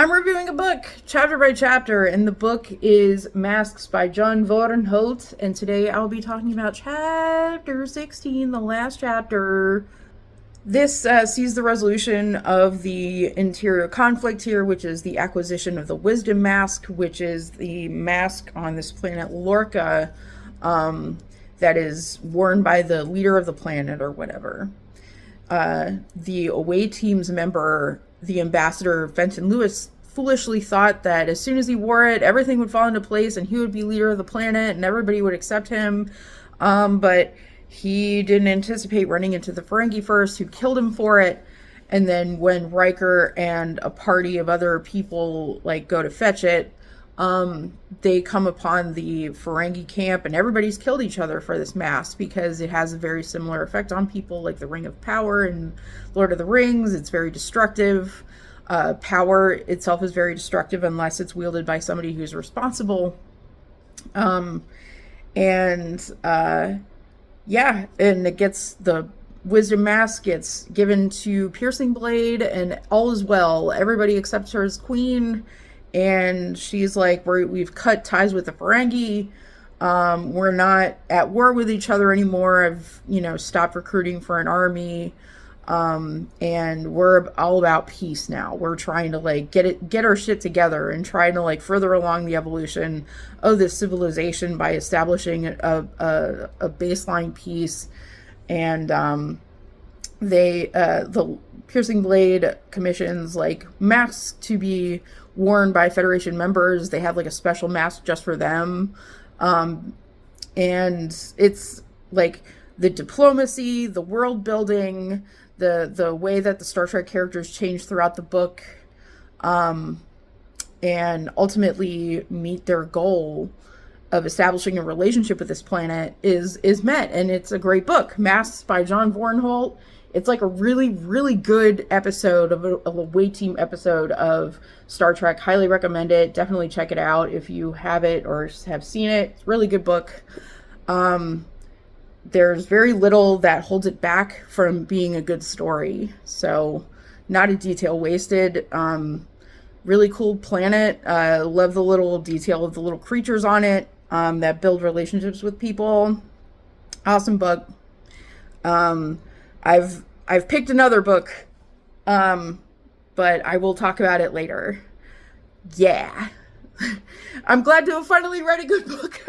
I'm reviewing a book, chapter by chapter, and the book is Masks by John Vornholt, and today I'll be talking about chapter 16, the last chapter. This sees the resolution of the interior conflict here, which is the acquisition of the Wisdom Mask, which is the mask on this planet Lorca that is worn by the leader of the planet or whatever. The away team's member, the ambassador Fenton Lewis, foolishly thought that as soon as he wore it, everything would fall into place and he would be leader of the planet and everybody would accept him. But he didn't anticipate running into the Ferengi first, who killed him for it. And then when Riker and a party of other people go to fetch it, they come upon the Ferengi camp, and everybody's killed each other for this mask because it has a very similar effect on people, like the Ring of Power in Lord of the Rings. It's very destructive. Power itself is very destructive unless it's wielded by somebody who's responsible. And it gets the Wisdom Mask gets given to Piercing Blade, and all is well. Everybody accepts her as queen. And she's like, we've cut ties with the Ferengi. We're not at war with each other anymore. I've, stopped recruiting for an army. And we're all about peace now. We're trying to get our shit together and trying to further along the evolution of this civilization by establishing a baseline peace. And the Piercing Blade commissions masks to be worn by Federation members. They have a special mask just for them. And it's the diplomacy, the world building, the way that the Star Trek characters change throughout the book, and ultimately meet their goal of establishing a relationship with this planet is met. And it's a great book. Masks by John Vornholt. It's a really, really good episode of a away team episode of Star Trek. Highly recommend it. Definitely check it out if you have it or have seen it. It's a really good book. There's very little that holds it back from being a good story. So not a detail wasted. Really cool planet. Love the little detail of the little creatures on it that build relationships with people. Awesome book. I've picked another book, but I will talk about it later. Yeah. I'm glad to have finally read a good book.